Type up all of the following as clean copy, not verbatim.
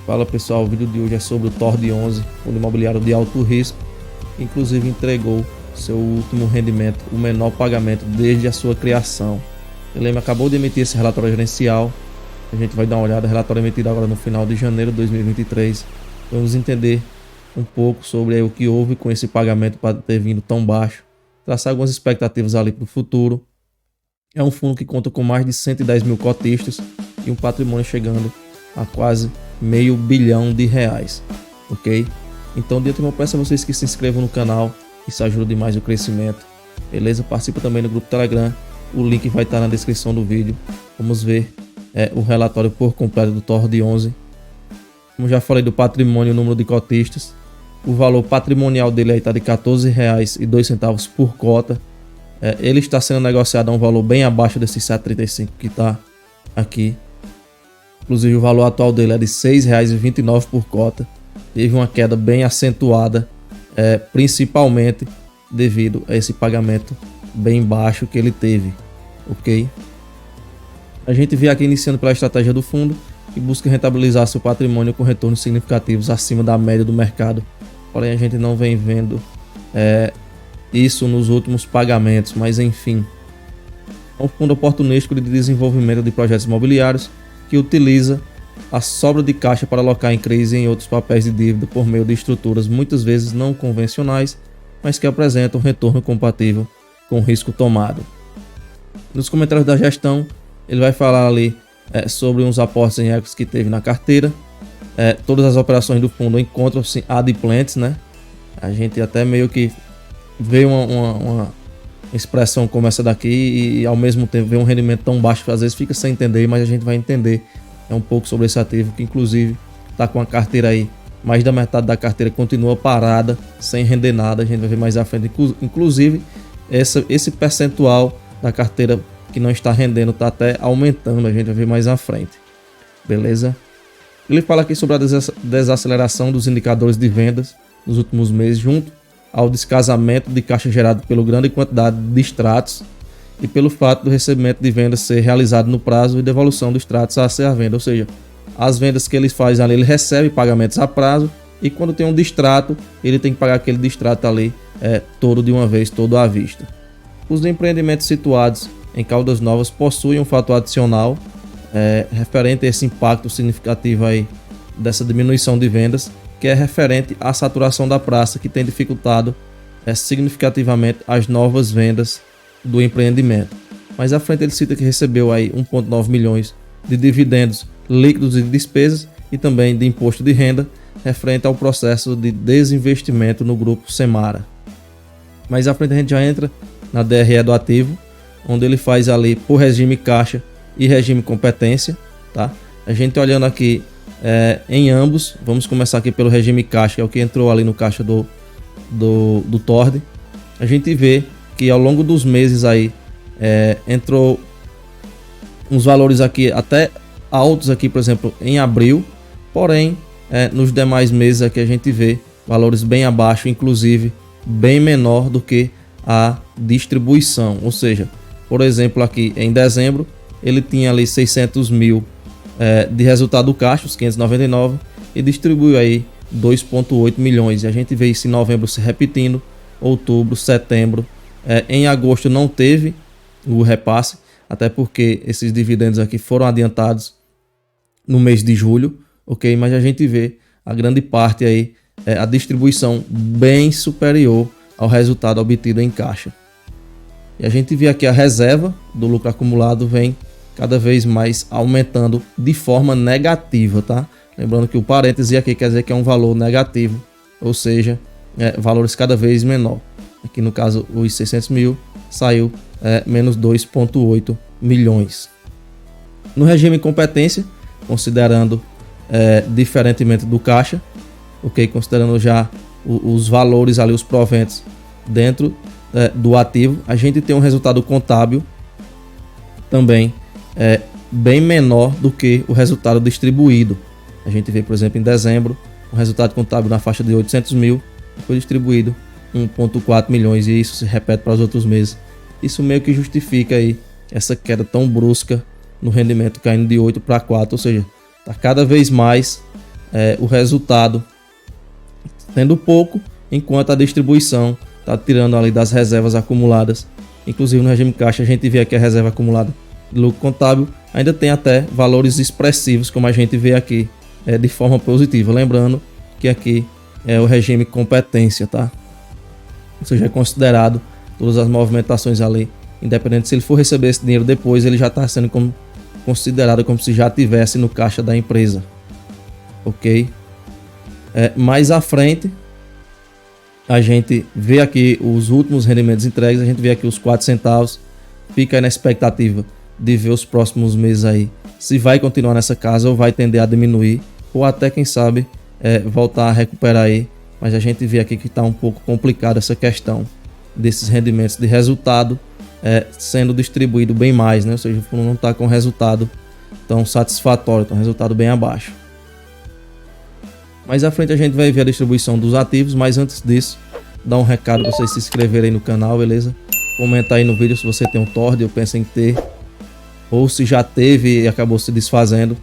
Fala pessoal, o vídeo de hoje é sobre o Tord 11, fundo imobiliário de alto risco, que inclusive entregou seu último rendimento, o menor pagamento desde a sua criação. O Leme acabou de emitir esse relatório gerencial, a gente vai dar uma olhada, relatório emitido agora no final de janeiro de 2023. Vamos entender um pouco sobre o que houve com esse pagamento para ter vindo tão baixo, traçar algumas expectativas ali para o futuro. É um fundo que conta com mais de 110 mil cotistas e um patrimônio chegando a quase R$500 bilhão, ok? Então, de antemão, peço a vocês que se inscrevam no canal, isso ajuda demais o crescimento, beleza? Participa também no grupo Telegram, o link vai estar na descrição do vídeo. Vamos ver o relatório por completo do Tord 11. Como já falei do patrimônio, o número de cotistas, o valor patrimonial dele aí está de R$14,02 por cota. Ele está sendo negociado a um valor bem abaixo desses 7,35 que está aqui. Inclusive o valor atual dele é de R$6,29 por cota. Teve uma queda bem acentuada, principalmente devido a esse pagamento bem baixo que ele teve, ok? A gente vê aqui iniciando pela estratégia do fundo, que busca rentabilizar seu patrimônio com retornos significativos acima da média do mercado. Porém, a gente não vem vendo isso nos últimos pagamentos, mas enfim. É um fundo oportunístico de desenvolvimento de projetos imobiliários que utiliza a sobra de caixa para alocar em CRIs e em outros papéis de dívida por meio de estruturas muitas vezes não convencionais, mas que apresentam retorno compatível com o risco tomado. Nos comentários da gestão, ele vai falar ali sobre uns aportes em equity que teve na carteira. Todas as operações do fundo encontram-se adimplentes, né? A gente até meio que vê uma expressão como essa daqui e ao mesmo tempo vê um rendimento tão baixo que às vezes fica sem entender, mas a gente vai entender um pouco sobre esse ativo, que inclusive está com a carteira aí, mais da metade da carteira continua parada, sem render nada. A gente vai ver mais à frente, inclusive esse percentual da carteira que não está rendendo está até aumentando, a gente vai ver mais à frente, beleza? Ele fala aqui sobre a desaceleração dos indicadores de vendas nos últimos meses, junto ao descasamento de caixa gerado pela grande quantidade de extratos e pelo fato do recebimento de vendas ser realizado no prazo e devolução dos extratos a ser a venda, ou seja, as vendas que ele faz ali, ele recebe pagamentos a prazo e quando tem um distrato, ele tem que pagar aquele distrato ali todo de uma vez, todo à vista. Os empreendimentos situados em Caldas Novas possuem um fator adicional referente a esse impacto significativo aí dessa diminuição de vendas, que é referente à saturação da praça, que tem dificultado significativamente as novas vendas do empreendimento. Mais à frente ele cita que recebeu aí 1,9 milhões de dividendos líquidos e de despesas e também de imposto de renda referente ao processo de desinvestimento no grupo Semara. Mais à frente a gente já entra na DRE do ativo, onde ele faz ali por regime caixa e regime competência, tá? A gente olhando aqui em ambos, vamos começar aqui pelo regime caixa, que é o que entrou ali no caixa do Tord. A gente vê que ao longo dos meses aí entrou uns valores aqui até altos aqui, por exemplo, em abril, porém nos demais meses aqui a gente vê valores bem abaixo, inclusive bem menor do que a distribuição, ou seja, por exemplo, aqui em dezembro ele tinha ali 600 mil de resultado do caixa, os 599, e distribuiu aí 2,8 milhões. E a gente vê isso em novembro se repetindo, outubro, setembro. Em agosto não teve o repasse, até porque esses dividendos aqui foram adiantados no mês de julho, ok? Mas a gente vê a grande parte aí, a distribuição bem superior ao resultado obtido em caixa. E a gente vê aqui a reserva do lucro acumulado vem cada vez mais aumentando de forma negativa, tá? Lembrando que o parêntese aqui quer dizer que é um valor negativo, ou seja, valores cada vez menor. Aqui no caso os 600 mil saiu menos 2,8 milhões. No regime competência, considerando diferentemente do caixa, ok? Considerando já os valores ali, os proventos dentro do ativo, a gente tem um resultado contábil também bem menor do que o resultado distribuído. A gente vê, por exemplo, em dezembro, um resultado contábil na faixa de 800 mil, foi distribuído 1,4 milhões e isso se repete para os outros meses. Isso meio que justifica aí essa queda tão brusca no rendimento, caindo de 8 para 4, ou seja, está cada vez mais o resultado sendo pouco, enquanto a distribuição está tirando ali das reservas acumuladas. Inclusive no regime caixa a gente vê aqui a reserva acumulada de lucro contábil, ainda tem até valores expressivos, como a gente vê aqui, de forma positiva. Lembrando que aqui é o regime competência, tá? Ou seja, é considerado todas as movimentações ali, independente se ele for receber esse dinheiro depois, ele já está sendo considerado como se já tivesse no caixa da empresa, ok? Mais à frente a gente vê aqui os últimos rendimentos entregues, a gente vê aqui os 4 centavos, fica aí na expectativa de ver os próximos meses aí se vai continuar nessa casa ou vai tender a diminuir, ou até quem sabe voltar a recuperar aí, mas a gente vê aqui que está um pouco complicado essa questão desses rendimentos de resultado sendo distribuído bem mais, né? Ou seja, o fundo não está com resultado tão satisfatório, está um resultado bem abaixo. Mais à frente a gente vai ver a distribuição dos ativos, mas antes disso, dá um recado para vocês se inscreverem no canal, beleza? Comenta aí no vídeo se você tem um Tord ou pensa em ter, ou se já teve e acabou se desfazendo.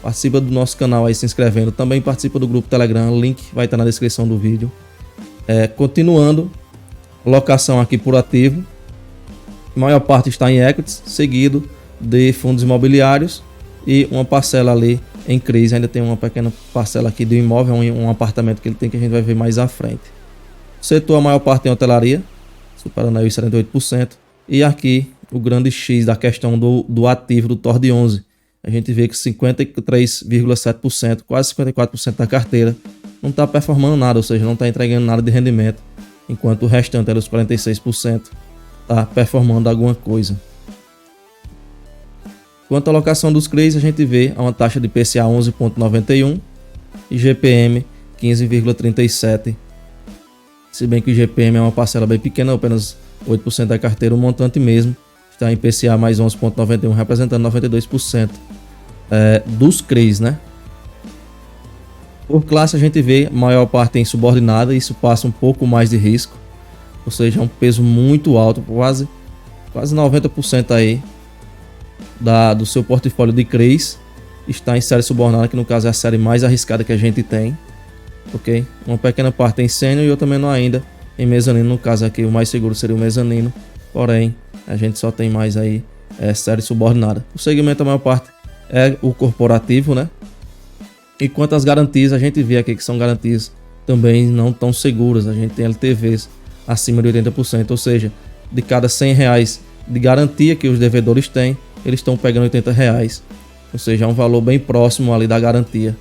Participa do nosso canal aí se inscrevendo, também participa do grupo Telegram, o link vai estar na descrição do vídeo. Continuando, locação aqui por ativo, a maior parte está em equities, seguido de fundos imobiliários e uma parcela ali em CRIs. Ainda tem uma pequena parcela aqui do imóvel, um apartamento que ele tem, que a gente vai ver mais à frente. O setor, a maior parte em hotelaria, superando aí os 78%, e aqui o grande X da questão do ativo do Tord 11. A gente vê que 53,7%, quase 54% da carteira não está performando nada, ou seja, não está entregando nada de rendimento, enquanto o restante, os 46%, está performando alguma coisa. Quanto à alocação dos CRIs, a gente vê uma taxa de IPCA 11,91 e GPM 15,37. Se bem que o GPM é uma parcela bem pequena, apenas 8% da carteira, o montante mesmo está em IPCA mais 11,91, representando 92% dos CRIs, né? Por classe a gente vê a maior parte em subordinada, isso passa um pouco mais de risco, ou seja, é um peso muito alto, quase 90% aí do seu portfólio de CRIs está em série subordinada, que no caso é a série mais arriscada que a gente tem, ok? Uma pequena parte em sênior e outra menor ainda em mezanino, no caso aqui o mais seguro seria o mezanino, porém a gente só tem mais aí série subordinada. O segmento, a maior parte é o corporativo, né? E quanto às garantias, a gente vê aqui que são garantias também não tão seguras. A gente tem LTVs acima de 80%, ou seja, de cada R$100 de garantia que os devedores têm, eles estão pegando R$80, ou seja, é um valor bem próximo ali da garantia,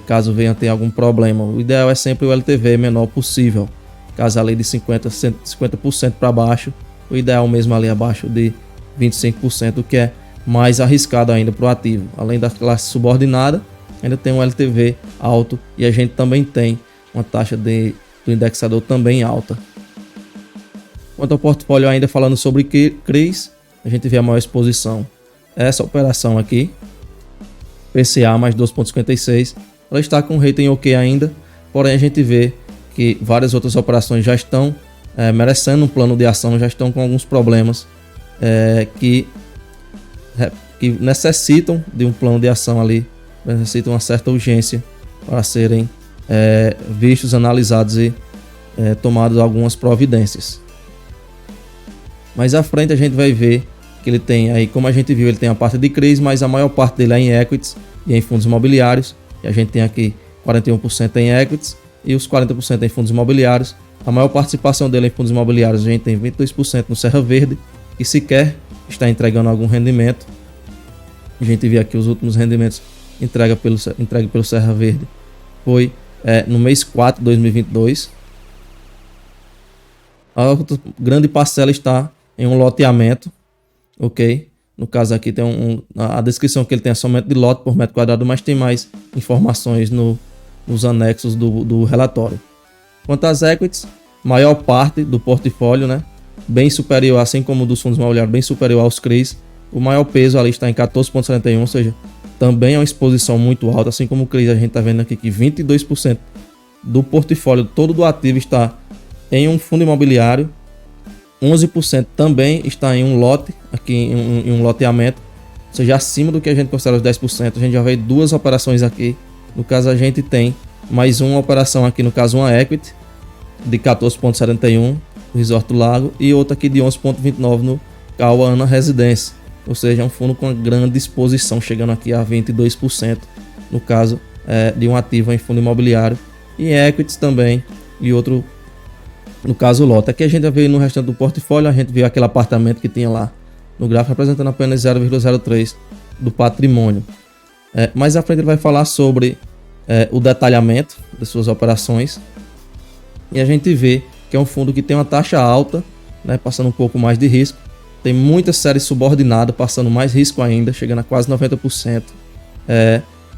caso venha ter algum problema. O ideal é sempre o LTV menor possível, caso ali de 50% para baixo, o ideal mesmo ali abaixo de 25%, o que é mais arriscado ainda para o ativo. Além da classe subordinada, ainda tem um LTV alto e a gente também tem uma taxa do indexador também alta. Quanto ao portfólio, ainda falando sobre CRIs, a gente vê a maior exposição. Essa operação aqui, PCA mais 2,56, ela está com rating ok ainda, porém a gente vê que várias outras operações já estão merecendo um plano de ação, já estão com alguns problemas que necessitam de um plano de ação ali, necessitam uma certa urgência para serem vistos, analisados e tomados algumas providências. Mais à frente a gente vai ver que ele tem aí, como a gente viu, ele tem a parte de CRIs, mas a maior parte dele é em equities e em fundos imobiliários. E a gente tem aqui 41% em equities e os 40% em fundos imobiliários. A maior participação dele em fundos imobiliários, a gente tem 22% no Serra Verde, que sequer está entregando algum rendimento. A gente vê aqui os últimos rendimentos entregue pelo Serra Verde. Foi no mês 4 de 2022. A outra grande parcela está em um loteamento, ok? No caso aqui tem a descrição que ele tem é somente de lote por metro quadrado, mas tem mais informações nos anexos do relatório. Quanto às equities, maior parte do portfólio, né, bem superior, assim como dos fundos imobiliários, bem superior aos CRIs. O maior peso ali está em 14,71, ou seja, também é uma exposição muito alta, assim como o CRIs. A gente está vendo aqui que 22% do portfólio todo do ativo está em um fundo imobiliário, 11% também está em um lote, aqui em um loteamento, ou seja, acima do que a gente considera os 10%. A gente já vê duas operações aqui No caso, a gente tem mais uma operação aqui, no caso uma equity de 14,71 no Resort do Lago e outra aqui de 11,29 no Cauana Residência, ou seja, é um fundo com uma grande exposição, chegando aqui a 22% no caso de um ativo em fundo imobiliário, e equities também, e outro no caso LOT. Aqui a gente veio no restante do portfólio, a gente viu aquele apartamento que tinha lá no gráfico representando apenas 0,03 do patrimônio. Mais à frente ele vai falar sobre o detalhamento das suas operações, e a gente vê que é um fundo que tem uma taxa alta, né, passando um pouco mais de risco, tem muita série subordinada, passando mais risco ainda, chegando a quase 90%,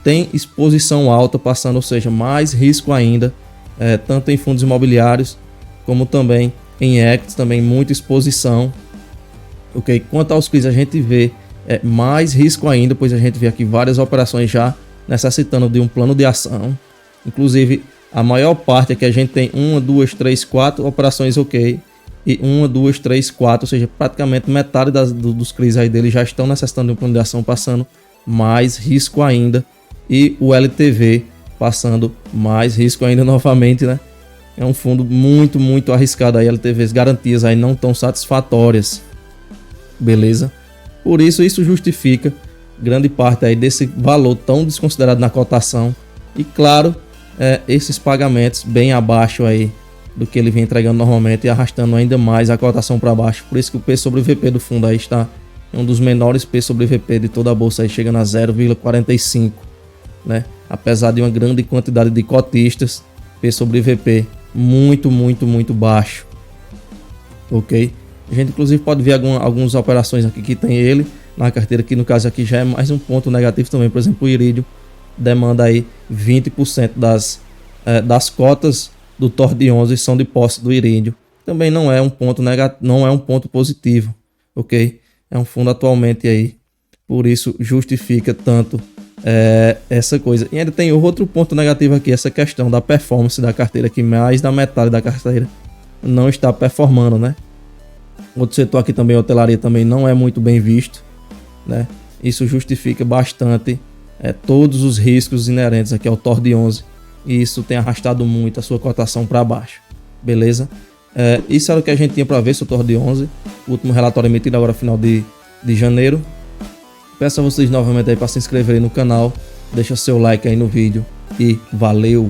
tem exposição alta, passando, ou seja, mais risco ainda, tanto em fundos imobiliários como também em equities, também muita exposição. Ok, quanto aos CRIs a gente vê mais risco ainda, pois a gente vê aqui várias operações já necessitando de um plano de ação. Inclusive, a maior parte é que a gente tem 1, 2, 3, 4 operações ok, e 1, 2, 3, 4, ou seja, praticamente metade dos CRIs aí dele já estão necessitando de um plano de ação, passando mais risco ainda, e o LTV passando mais risco ainda novamente, né? É um fundo muito, muito arriscado aí, LTVs garantias aí não tão satisfatórias, beleza? Por isso justifica grande parte aí desse valor tão desconsiderado na cotação, e claro, esses pagamentos bem abaixo aí do que ele vem entregando normalmente e arrastando ainda mais a cotação para baixo. Por isso que o P sobre VP do fundo aí está em um dos menores P sobre VP de toda a bolsa, aí chegando a 0,45, né? Apesar de uma grande quantidade de cotistas, P sobre VP muito, muito, muito baixo. Ok? A gente inclusive pode ver algumas operações aqui que tem ele na carteira, que no caso aqui já é mais um ponto negativo também. Por exemplo, o Iridium demanda aí 20% das cotas do TOR de 11 são de posse do Iridium. Também não é um ponto negativo, não é um ponto positivo, ok? É um fundo atualmente aí, por isso justifica tanto essa coisa. E ainda tem outro ponto negativo aqui, essa questão da performance da carteira, que mais da metade da carteira não está performando, né? Outro setor aqui também, a hotelaria, também não é muito bem visto, né? Isso justifica bastante todos os riscos inerentes aqui ao TOR de 11, e isso tem arrastado muito a sua cotação para baixo, beleza? Isso era o que a gente tinha para ver sobre o TOR de 11, o último relatório emitido agora final de janeiro. Peço a vocês novamente aí para se inscreverem no canal, deixa seu like aí no vídeo e valeu!